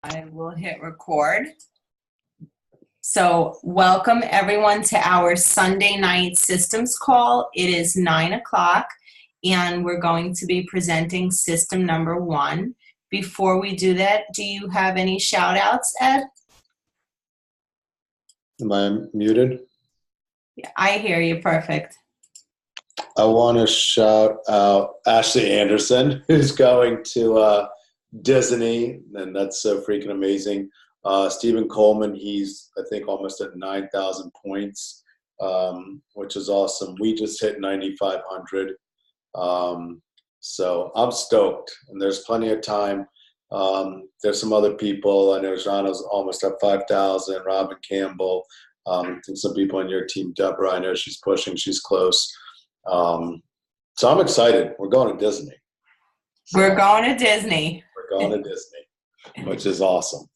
I will hit record. So welcome everyone to our Sunday night systems call. It is 9 o'clock and we're going to be presenting system number 1. Before we do that, do you have any shout outs, Ed? Am I muted? Yeah, I hear you. Perfect. I want to shout out Ashley Anderson, who's going to Disney, and that's so freaking amazing. Stephen Coleman, he's, I think, almost at 9,000 points, which is awesome. We just hit 9,500. So I'm stoked, and there's plenty of time. There's some other people. I know Jana's almost at 5,000, Robin Campbell, and some people on your team. Deborah, I know she's pushing, she's close. So I'm excited. We're going to Disney. We're going to Disney. We're going to Disney, which is awesome.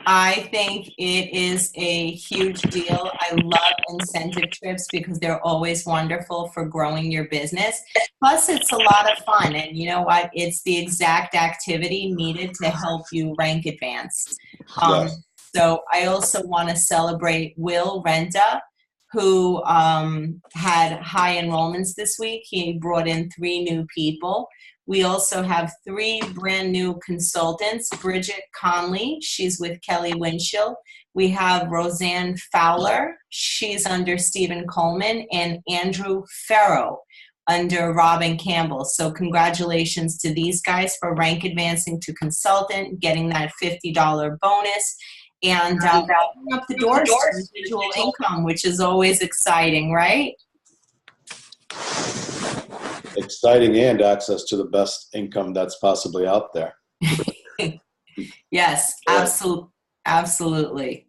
I think it is a huge deal. I love incentive trips because they're always wonderful for growing your business. Plus, it's a lot of fun. And you know what? It's the exact activity needed to help you rank advance. Yes. So I also want to celebrate Will Renta, who had high enrollments this week. He brought in 3 new people. We also have 3 brand new consultants. Bridget Conley, she's with Kelly Winchell. We have Roseanne Fowler, she's under Stephen Coleman, and Andrew Farrow under Robin Campbell. So congratulations to these guys for rank advancing to consultant, getting that $50 bonus, and opening up the doors to residual income, which is always exciting, right? Exciting, and access to the best income that's possibly out there. Yes, absolutely.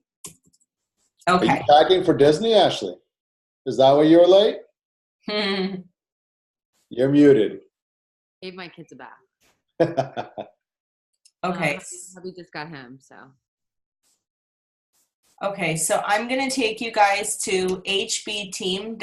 Okay. Are you packing for Disney, Ashley? Is that why you were late? You're muted. Gave my kids a bath. Okay. We just got home, so. Okay, so I'm going to take you guys to hbteam.co.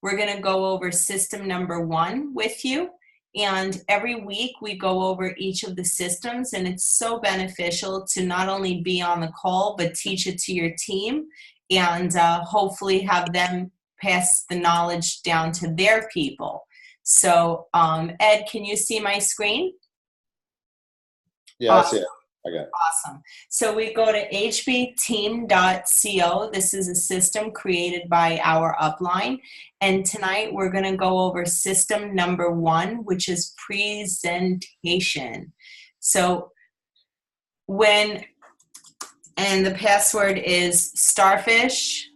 We're going to go over system number 1 with you. And every week we go over each of the systems, and it's so beneficial to not only be on the call, but teach it to your team and hopefully have them pass the knowledge down to their people. So, Ed, can you see my screen? Yeah, awesome. I see it. Okay. Awesome. So we go to hbteam.co. This is a system created by our upline. And tonight we're going to go over system number 1, which is presentation. So and the password is starfish1.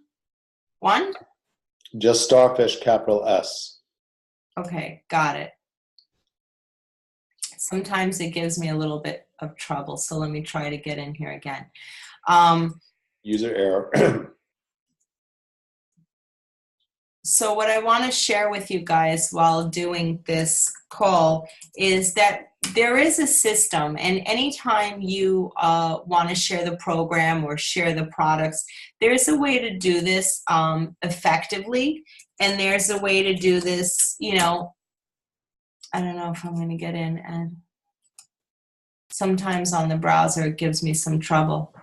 Just starfish, capital S. Okay, got it. Sometimes it gives me a little bit of trouble, so let me try to get in here again. User error. So what I want to share with you guys while doing this call is that there is a system, and anytime you want to share the program or share the products, there's a way to do this effectively, and there's a way to do this, you know, I don't know if I'm going to get in, and sometimes on the browser it gives me some trouble.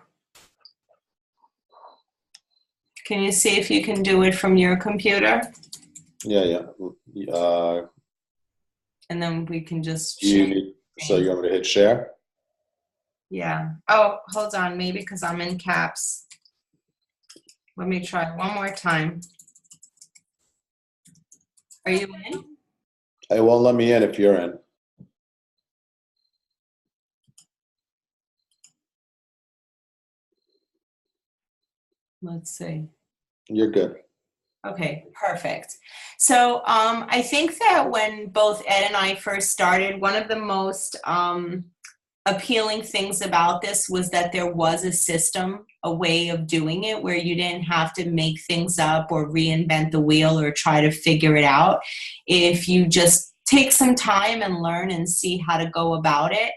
Can you see if you can do it from your computer? Yeah. And then we can just share. So you want me to hit share? Yeah. Oh, hold on, maybe because I'm in caps. Let me try one more time. Are you in? It won't let me in if you're in. Let's see. You're good. Okay, perfect. So I think that when both Ed and I first started, one of the most appealing things about this was that there was a system, a way of doing it where you didn't have to make things up or reinvent the wheel or try to figure it out. If you just take some time and learn and see how to go about it,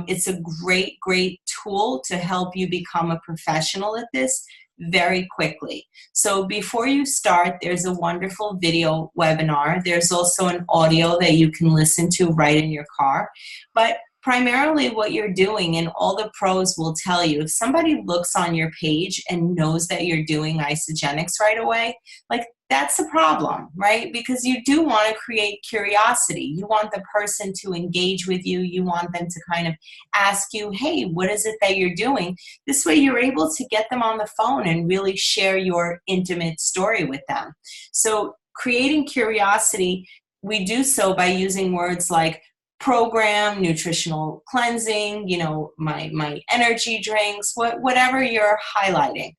it's a great tool to help you become a professional at this very quickly. So before you start, there's a wonderful video webinar. There's also an audio that you can listen to right in your car. But primarily what you're doing, and all the pros will tell you, if somebody looks on your page and knows that you're doing isogenics right away, like that's a problem, right? Because you do want to create curiosity. You want the person to engage with you. You want them to kind of ask you, hey, what is it that you're doing? This way you're able to get them on the phone and really share your intimate story with them. So creating curiosity, we do so by using words like program, nutritional cleansing, my energy drinks, whatever you're highlighting.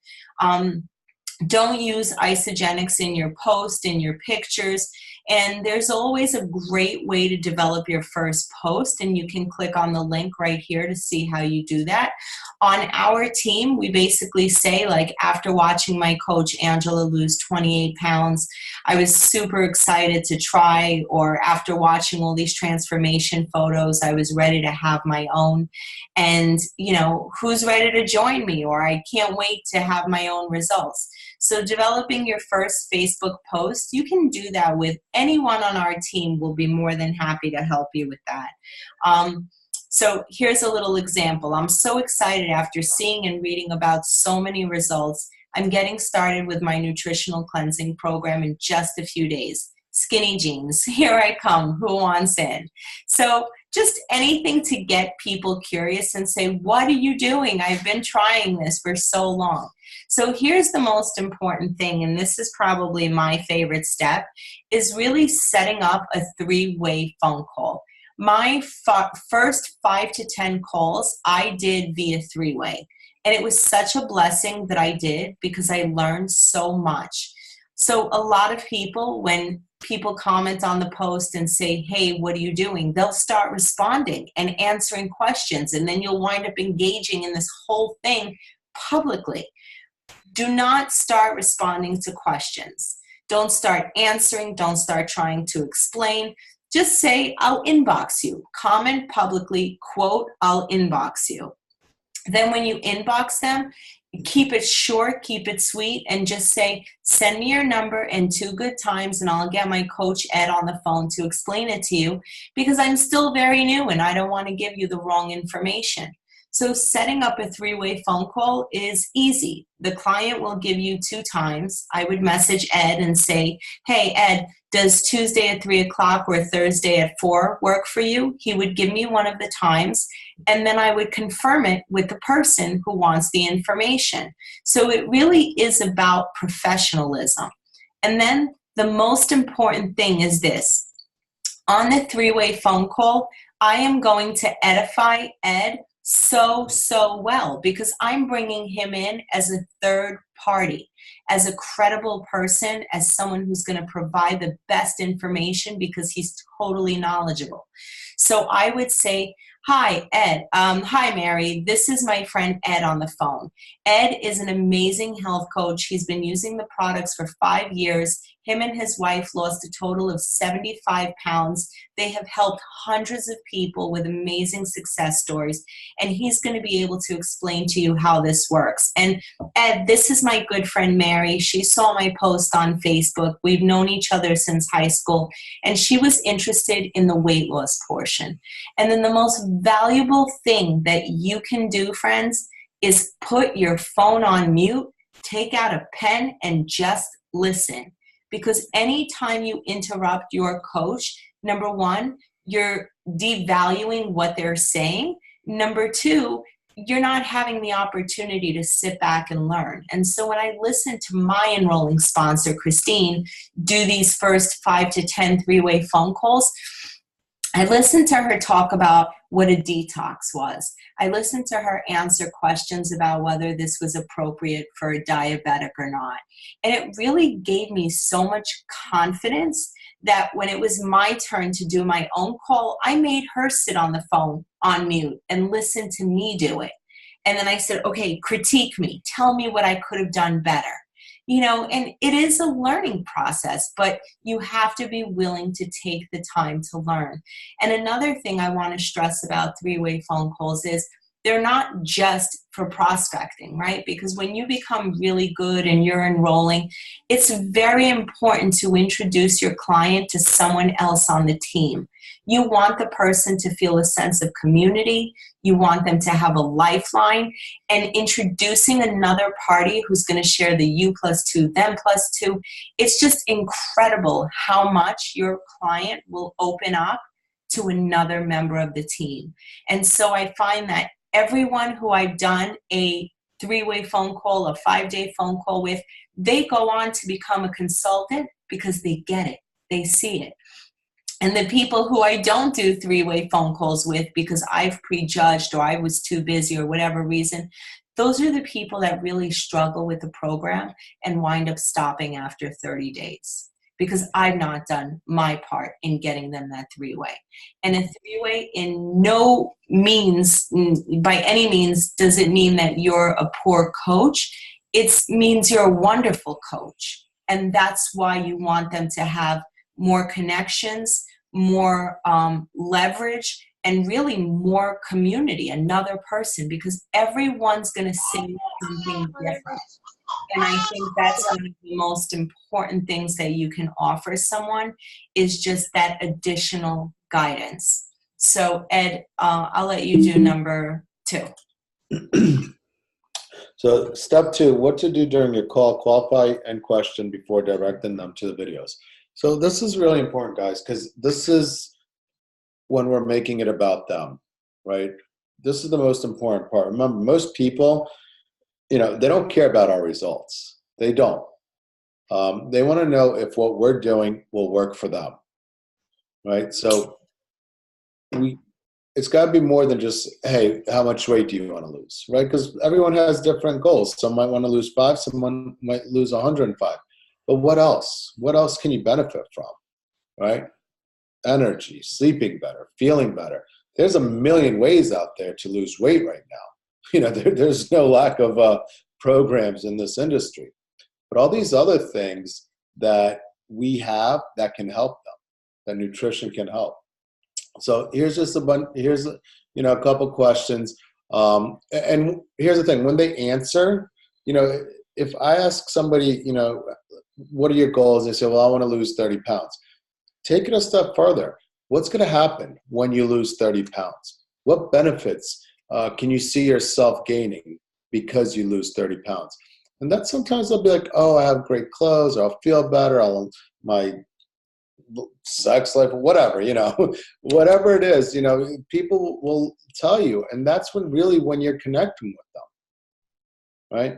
Don't use isogenics in your post, in your pictures. And there's always a great way to develop your first post, and you can click on the link right here to see how you do that. On our team, we basically say, like, after watching my coach Angela lose 28 pounds, I was super excited to try, or after watching all these transformation photos, I was ready to have my own. And, who's ready to join me? Or I can't wait to have my own results. So developing your first Facebook post, you can do that with anyone on our team. Will be more than happy to help you with that. So here's a little example. I'm so excited after seeing and reading about so many results. I'm getting started with my nutritional cleansing program in just a few days. Skinny jeans, here I come, who wants in? So just anything to get people curious and say, what are you doing? I've been trying this for so long. So here's the most important thing, and this is probably my favorite step, is really setting up a 3-way phone call. My first 5 to 10 calls I did via 3-way. And it was such a blessing that I did, because I learned so much. So a lot of people, when people comment on the post and say, hey, what are you doing? They'll start responding and answering questions, and then you'll wind up engaging in this whole thing publicly. Do not start responding to questions. Don't start answering. Don't start trying to explain. Just say, I'll inbox you. Comment publicly, quote, I'll inbox you. Then when you inbox them, keep it short, keep it sweet, and just say, send me your number and 2 good times, and I'll get my coach Ed on the phone to explain it to you, because I'm still very new and I don't want to give you the wrong information. So setting up a 3-way phone call is easy. The client will give you 2 times. I would message Ed and say, hey, Ed, does Tuesday at 3 o'clock or Thursday at 4 work for you? He would give me one of the times, and then I would confirm it with the person who wants the information. So it really is about professionalism. And then the most important thing is this. On the 3-way phone call, I am going to edify Ed so well, because I'm bringing him in as a third party, as a credible person, as someone who's going to provide the best information, because he's totally knowledgeable. So I would say, hi, Ed. Hi, Mary. This is my friend Ed on the phone. Ed is an amazing health coach. He's been using the products for 5 years. Him and his wife lost a total of 75 pounds. They have helped hundreds of people with amazing success stories, and he's going to be able to explain to you how this works. And Ed, this is my good friend Mary. She saw my post on Facebook. We've known each other since high school, and she was interested in the weight loss portion. And then the most valuable thing that you can do, friends, is put your phone on mute, take out a pen, and just listen. Because anytime you interrupt your coach, number one, you're devaluing what they're saying. Number two, you're not having the opportunity to sit back and learn. And so when I listen to my enrolling sponsor, Christine, do these first 5 to 10 3-way phone calls, I listened to her talk about what a detox was. I listened to her answer questions about whether this was appropriate for a diabetic or not. And it really gave me so much confidence that when it was my turn to do my own call, I made her sit on the phone on mute and listen to me do it. And then I said, okay, critique me. Tell me what I could have done better. And it is a learning process, but you have to be willing to take the time to learn. And another thing I want to stress about 3-way phone calls is they're not just for prospecting, right? Because when you become really good and you're enrolling, it's very important to introduce your client to someone else on the team. You want the person to feel a sense of community. You want them to have a lifeline. And introducing another party who's going to share the you plus two, them plus two, it's just incredible how much your client will open up to another member of the team. And so I find that everyone who I've done a 3-way phone call, a 5-day phone call with, they go on to become a consultant because they get it, they see it. And the people who I don't do 3-way phone calls with because I've prejudged or I was too busy or whatever reason, those are the people that really struggle with the program and wind up stopping after 30 days because I've not done my part in getting them that 3-way. And a 3-way in no means, by any means, does it mean that you're a poor coach. It means you're a wonderful coach. And that's why you want them to have more connections, more leverage, and really more community, another person, because everyone's going to say something different. And I think that's one of the most important things that you can offer someone is just that additional guidance. So Ed, I'll let you do number 2. So step 2, what to do during your call, qualify and question before directing them to the videos. So this is really important, guys, because this is when we're making it about them, right? This is the most important part. Remember, most people, they don't care about our results. They don't. They want to know if what we're doing will work for them, right? So it's got to be more than just, hey, how much weight do you want to lose, right? Because everyone has different goals. Some might want to lose 5, someone might lose 105. But what else? What else can you benefit from, right? Energy, sleeping better, feeling better. There's a million ways out there to lose weight right now. There's no lack of programs in this industry. But all these other things that we have that can help them, that nutrition can help. So here's just a couple questions. And here's the thing, when they answer, if I ask somebody, what are your goals? They say, well, I want to lose 30 pounds. Take it a step further. What's going to happen when you lose 30 pounds? What benefits can you see yourself gaining because you lose 30 pounds? And that sometimes they'll be like, oh, I have great clothes, or I'll feel better, my sex life, whatever, whatever it is, people will tell you. And that's when you're connecting with them, right?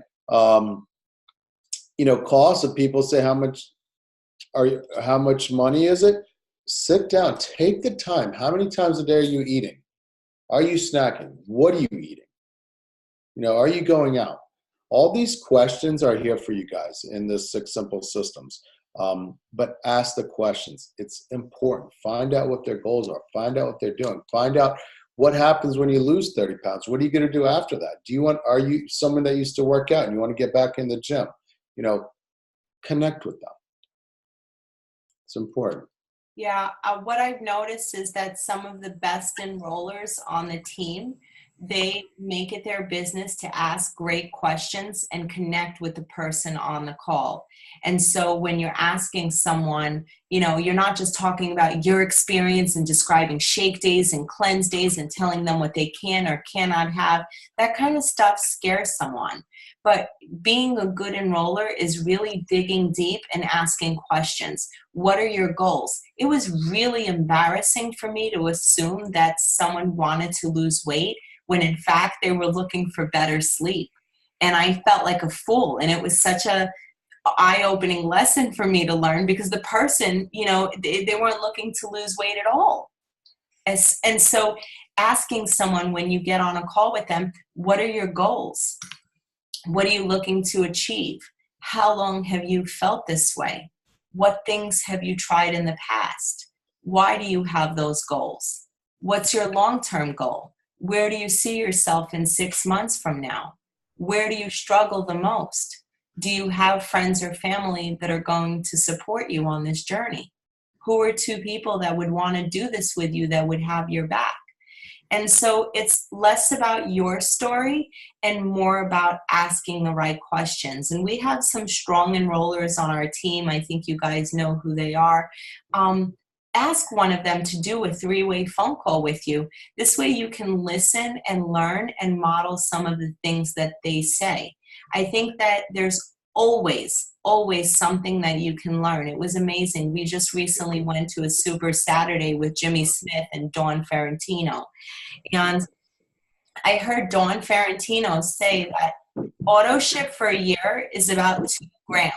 Costs of people say, how much money is it? Sit down, take the time. How many times a day are you eating? Are you snacking? What are you eating? Are you going out? All these questions are here for you guys in the 6 simple systems. But ask the questions. It's important. Find out what their goals are. Find out what they're doing. Find out what happens when you lose 30 pounds. What are you going to do after that? Are you someone that used to work out and you want to get back in the gym? Connect with them. It's important. Yeah, what I've noticed is that some of the best enrollers on the team, they make it their business to ask great questions and connect with the person on the call. And so when you're asking someone, you're not just talking about your experience and describing shake days and cleanse days and telling them what they can or cannot have. That kind of stuff scares someone. But being a good enroller is really digging deep and asking questions. What are your goals? It was really embarrassing for me to assume that someone wanted to lose weight when in fact they were looking for better sleep. And I felt like a fool. And it was such a eye-opening lesson for me to learn because the person, they weren't looking to lose weight at all. And so asking someone when you get on a call with them, what are your goals? What are you looking to achieve? How long have you felt this way? What things have you tried in the past? Why do you have those goals? What's your long-term goal? Where do you see yourself in 6 months from now? Where do you struggle the most? Do you have friends or family that are going to support you on this journey? Who are 2 people that would want to do this with you that would have your back? And so it's less about your story and more about asking the right questions. And we have some strong enrollers on our team. I think you guys know who they are. ask one of them to do a 3-way phone call with you. This way you can listen and learn and model some of the things that they say. I think that there's always something that you can learn. It was amazing. We just recently went to a Super Saturday with Jimmy Smith and Dawn Ferrantino. And I heard Dawn Ferrantino say that auto ship for a year is about $2,000.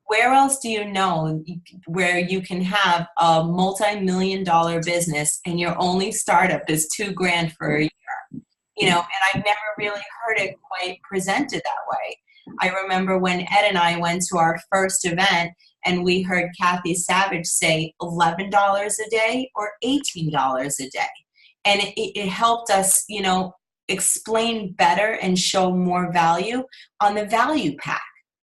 Where else do you know where you can have a multi-million-dollar business and your only startup is $2,000 for a year? You know, and I've never really heard it quite presented that way. I remember when Ed and I went to our first event and we heard Kathy Savage say $11 a day or $18 a day. And it helped us, you know, explain better and show more value on the value pack.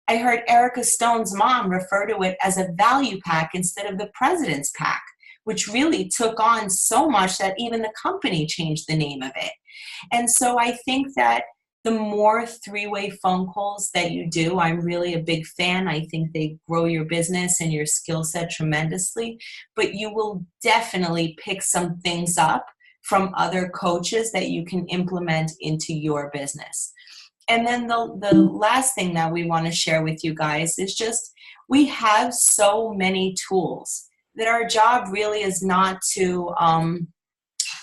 I heard Erica Stone's mom refer to it as a value pack instead of the president's pack, which really took on so much that even the company changed the name of it. And so I think that the more 3-way phone calls that you do, I'm really a big fan. I think they grow your business and your skill set tremendously, but you will definitely pick some things up from other coaches that you can implement into your business. And then the last thing that we want to share with you guys is just we have so many tools that our job really is not to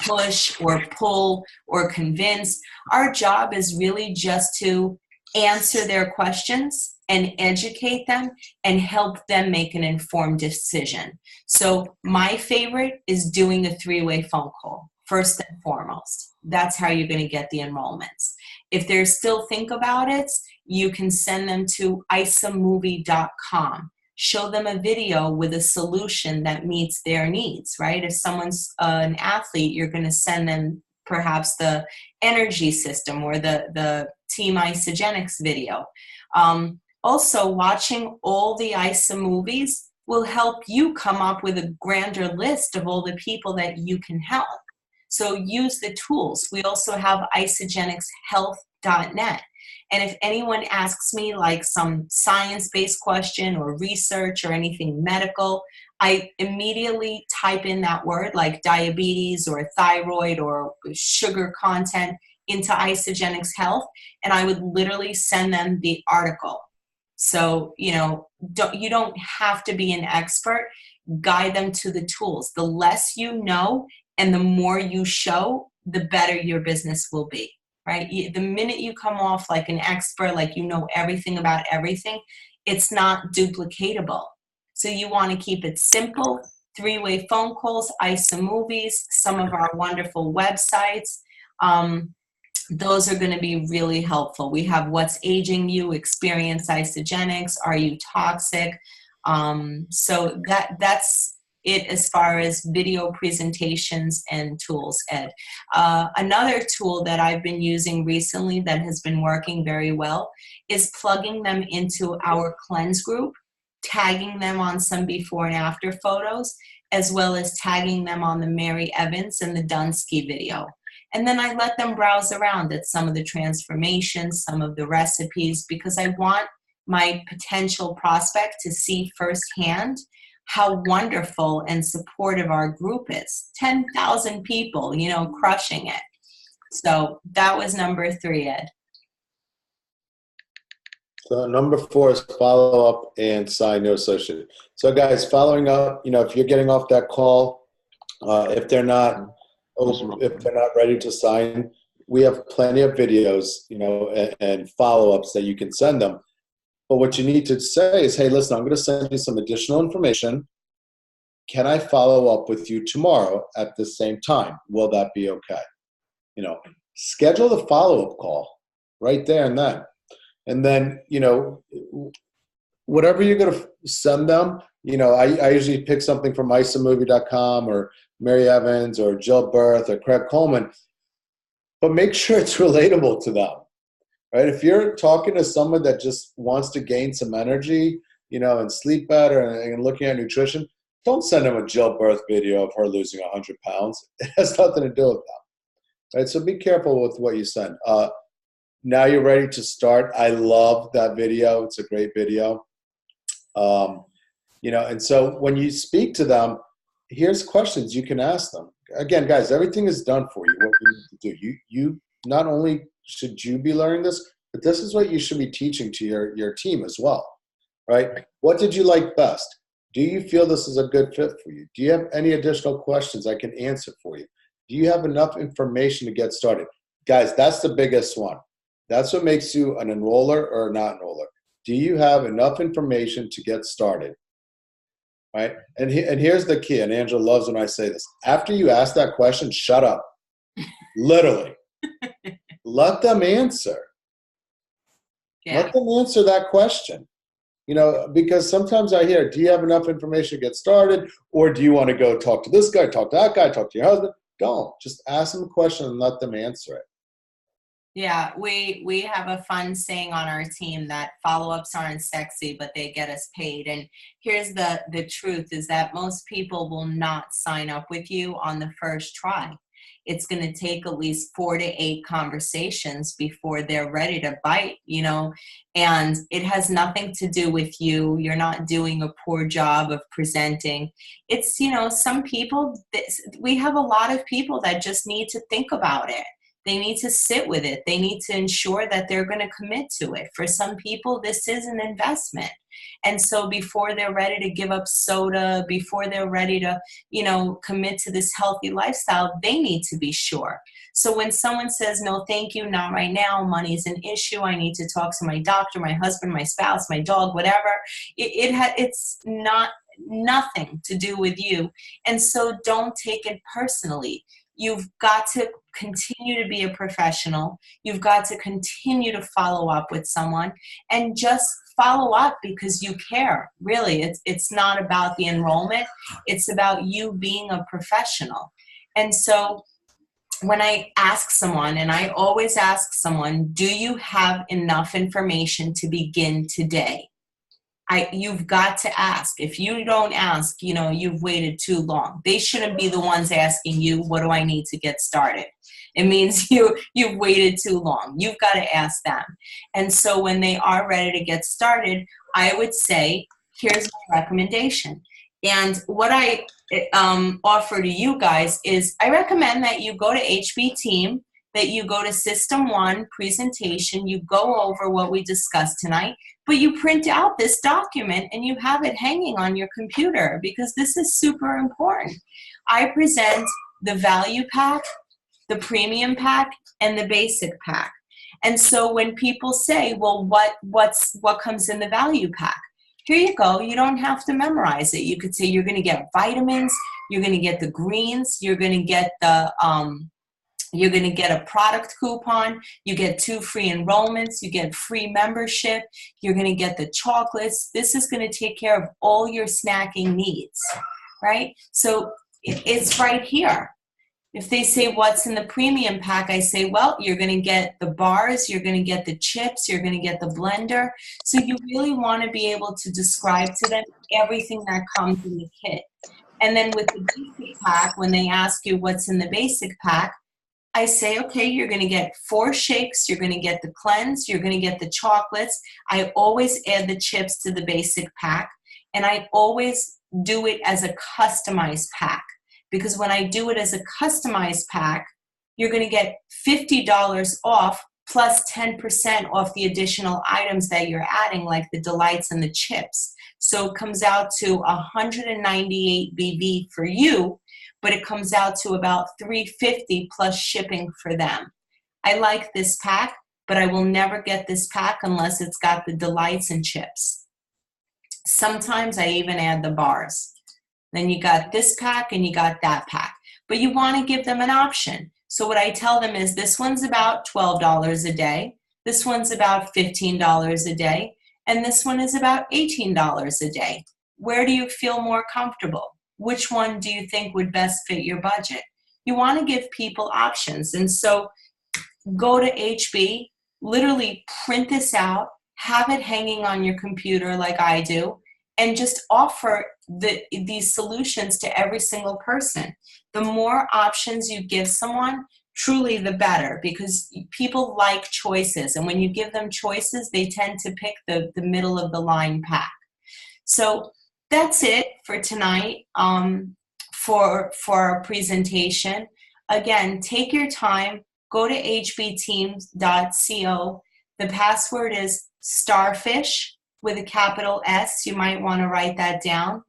push or pull or convince. Our job is really just to answer their questions and educate them and help them make an informed decision. So my favorite is doing a 3-way phone call, first and foremost. That's how you're going to get the enrollments. If they're still think about it, you can send them to isamovie.com. Show them a video with a solution that meets their needs, right? If someone's an athlete, you're going to send them perhaps the energy system or the Team Isogenics video. Also, watching all the ISA movies will help you come up with a grander list of all the people that you can help. So use the tools. We also have isogenicshealth.net. And if anyone asks me like some science-based question or research or anything medical, I immediately type in that word like diabetes or thyroid or sugar content into Isogenics Health, and I would literally send them the article. So, you know, you don't have to be an expert. Guide them to the tools. The less you know and the more you show, the better your business will be, right? The minute you come off like an expert, like you know everything about everything, it's not duplicatable. So you want to keep it simple, 3-way phone calls, ISA movies, some of our wonderful websites. Those are going to be really helpful. We have What's Aging You, Experience Isogenics, Are You Toxic? So that's it as far as video presentations and tools, Ed. Another tool that I've been using recently that has been working very well is plugging them into our cleanse group, tagging them on some before and after photos, as well as tagging them on the Mary Evans and the Dunsky video. And then I let them browse around at some of the transformations, some of the recipes, because I want my potential prospect to see firsthand how wonderful and supportive our group is. 10,000 people, you know, crushing it. So that was number 3, Ed. So number 4 is follow up and sign new associate. So guys, following up, you know, if you're getting off that call, if they're not ready to sign, we have plenty of videos, you know, and follow-ups that you can send them. But what you need to say is, hey, listen, I'm going to send you some additional information. Can I follow up with you tomorrow at the same time? Will that be okay? You know, schedule the follow-up call right there and then. And then, you know, whatever you're going to send them, you know, I usually pick something from isamovie.com or Mary Evans or Jill Berth or Craig Coleman, but make sure it's relatable to them. Right? If you're talking to someone that just wants to gain some energy, you know, and sleep better and looking at nutrition, don't send them a Jill Berth video of her losing 100 pounds. It has nothing to do with that. Right? So be careful with what you send. Now you're ready to start. I love that video. It's a great video. You know, and so when you speak to them, here's questions you can ask them. Again, guys, everything is done for you. What you need to do. You not only should you be learning this, but this is what you should be teaching to your team as well, right? What did you like best? Do you feel this is a good fit for you? Do you have any additional questions I can answer for you? Do you have enough information to get started? Guys, that's the biggest one. That's what makes you an enroller or a not enroller. Do you have enough information to get started? Right? And here's the key, and Angela loves when I say this. After you ask that question, shut up. Literally. Let them answer. Yeah. Let them answer that question. You know, because sometimes I hear, do you have enough information to get started? Or do you want to go talk to this guy, talk to that guy, talk to your husband? Don't. Just ask them a question and let them answer it. Yeah, we have a fun saying on our team that follow-ups aren't sexy, but they get us paid. And here's the truth is that most people will not sign up with you on the first try. It's going to take at least 4 to 8 conversations before they're ready to bite, you know, and it has nothing to do with you. You're not doing a poor job of presenting. It's, you know, some people, we have a lot of people that just need to think about it. They need to sit with it. They need to ensure that they're going to commit to it. For some people, this is an investment. And so before they're ready to give up soda, before they're ready to, you know, commit to this healthy lifestyle, they need to be sure. So when someone says, no, thank you, not right now, money's an issue, I need to talk to my doctor, my husband, my spouse, my dog, whatever, it's not nothing to do with you. And so don't take it personally. You've got to continue to be a professional. You've got to continue to follow up with someone and just follow up because you care. Really, it's not about the enrollment. It's about you being a professional. And so when I ask someone, and I always ask someone, do you have enough information to begin today? You've got to ask. If you don't ask, you know, you've waited too long. They shouldn't be the ones asking you, what do I need to get started? It means you've waited too long. You've got to ask them. And so when they are ready to get started, I would say, here's my recommendation. And what I offer to you guys is I recommend that you go to HB Team, that you go to System 1 presentation, you go over what we discussed tonight, but you print out this document and you have it hanging on your computer because this is super important. I present the value pack, the premium pack, and the basic pack. And so when people say, well, what comes in the value pack? Here you go. You don't have to memorize it. You could say you're going to get vitamins, you're going to get the greens, you're going to get you're going to get a product coupon, you get 2 free enrollments, you get free membership, you're going to get the chocolates. This is going to take care of all your snacking needs, right? So it's right here. If they say what's in the premium pack, I say, well, you're going to get the bars, you're going to get the chips, you're going to get the blender. So you really want to be able to describe to them everything that comes in the kit. And then with the basic pack, when they ask you what's in the basic pack, I say, okay, you're going to get 4 shakes, you're going to get the cleanse, you're going to get the chocolates. I always add the chips to the basic pack, and I always do it as a customized pack. Because when I do it as a customized pack, you're going to get $50 off plus 10% off the additional items that you're adding, like the delights and the chips. So it comes out to 198 BV for you, but it comes out to about $350 plus shipping for them. I like this pack, but I will never get this pack unless it's got the delights and chips. Sometimes I even add the bars. Then you got this pack and you got that pack. But you want to give them an option. So what I tell them is this one's about $12 a day, this one's about $15 a day, and this one is about $18 a day. Where do you feel more comfortable? Which one do you think would best fit your budget? You want to give people options. And so go to HB, literally print this out, have it hanging on your computer like I do, and just offer these solutions to every single person. The more options you give someone, truly the better, because people like choices. And when you give them choices, they tend to pick the middle of the line pack. So that's it for tonight. for a presentation. Again, take your time, go to hbteams.co. The password is starfish with a capital S. You might want to write that down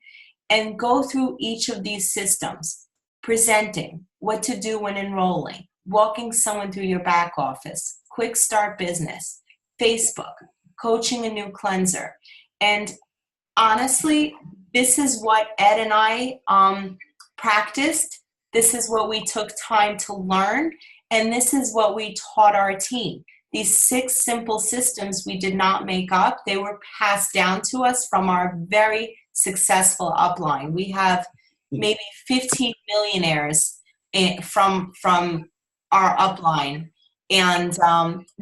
and go through each of these systems. Presenting, what to do when enrolling, walking someone through your back office, quick start business, Facebook, coaching a new cleanser. And honestly, this is what Ed and I practiced. This is what we took time to learn. And this is what we taught our team. These 6 simple systems we did not make up. They were passed down to us from our very successful upline. We have maybe 15 millionaires from our upline. And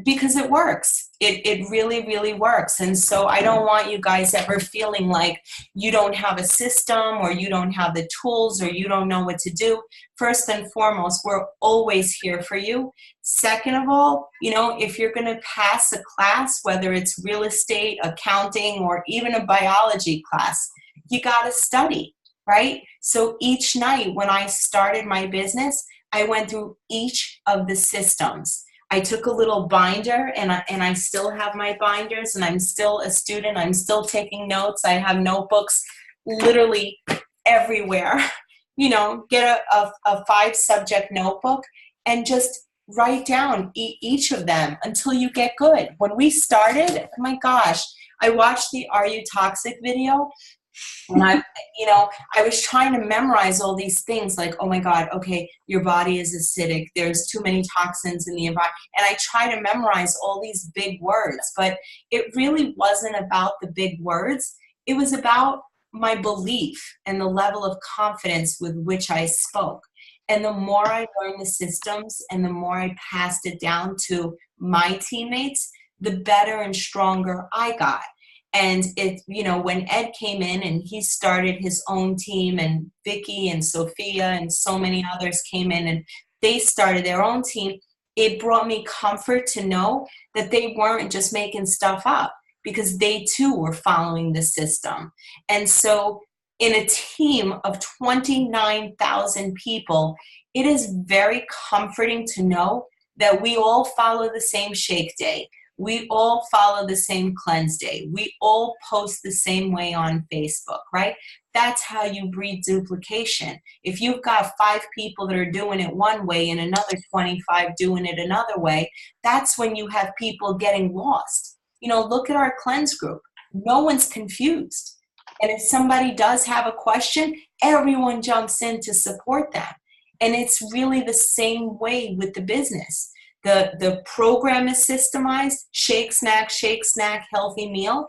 because it works, it really, really works. And so I don't want you guys ever feeling like you don't have a system or you don't have the tools or you don't know what to do. First and foremost, we're always here for you. Second of all, if you're going to pass a class, whether it's real estate, accounting, or even a biology class, you got to study, right? So each night when I started my business, I went through each of the systems. I took a little binder, and I still have my binders, and I'm still a student. I'm still taking notes. I have notebooks literally everywhere. Get a 5-subject notebook and just write down each of them until you get good. When we started, oh my gosh, I watched the Are You Toxic video. And I was trying to memorize all these things like, oh my God, okay, your body is acidic. There's too many toxins in the environment. And I try to memorize all these big words, but it really wasn't about the big words. It was about my belief and the level of confidence with which I spoke. And the more I learned the systems and the more I passed it down to my teammates, the better and stronger I got. And when Ed came in and he started his own team, and Vicky and Sophia and so many others came in and they started their own team, it brought me comfort to know that they weren't just making stuff up, because they too were following the system. And so in a team of 29,000 people, it is very comforting to know that we all follow the same shake day. We all follow the same cleanse day. We all post the same way on Facebook, right? That's how you breed duplication. If you've got 5 people that are doing it one way and another 25 doing it another way, that's when you have people getting lost. Look at our cleanse group. No one's confused. And if somebody does have a question, everyone jumps in to support them. And it's really the same way with the business. The program is systemized, shake, snack, healthy meal.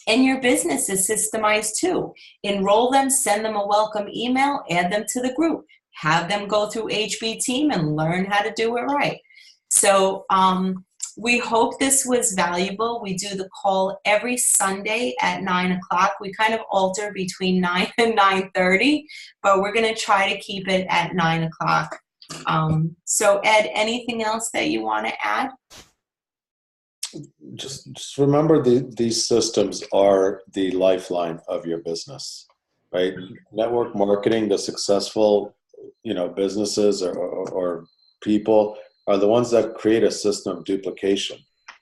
And your business is systemized too. Enroll them, send them a welcome email, add them to the group, have them go through HB Team and learn how to do it right. So we hope this was valuable. We do the call every Sunday at 9 o'clock. We kind of alter between 9 and 9:30, but we're going to try to keep it at 9 o'clock. So Ed, anything else that you want to add? Just remember these systems are the lifeline of your business, right? Network marketing, the successful, businesses or people are the ones that create a system of duplication,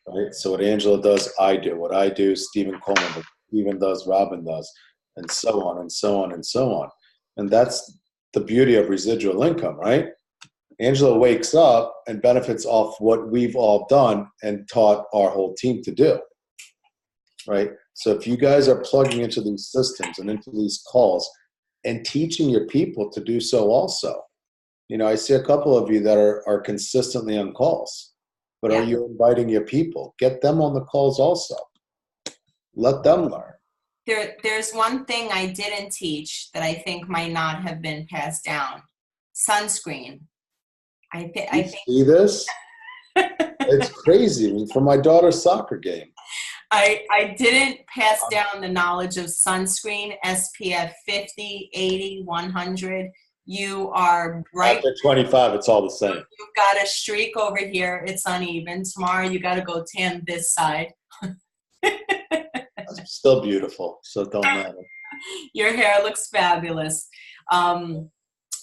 right? So what Angela does, I do. What I do, Stephen Coleman does. Stephen does, Robin does, and so on and so on and so on. And that's the beauty of residual income, right? Angela wakes up and benefits off what we've all done and taught our whole team to do, right? So if you guys are plugging into these systems and into these calls and teaching your people to do so also, I see a couple of you that are consistently on calls, but Yeah. Are you inviting your people? Get them on the calls also. Let them learn. There's one thing I didn't teach that I think might not have been passed down. Sunscreen. I think See this? It's crazy. For my daughter's soccer game. I didn't pass down the knowledge of sunscreen, SPF 50, 80, 100. You are right. After 25, it's all the same. You've got a streak over here. It's uneven. Tomorrow you got to go tan this side. Still beautiful, so it don't matter. Your hair looks fabulous.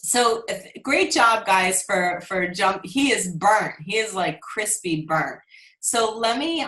So great job, guys, for jump. He is burnt. He is like crispy burnt. So let me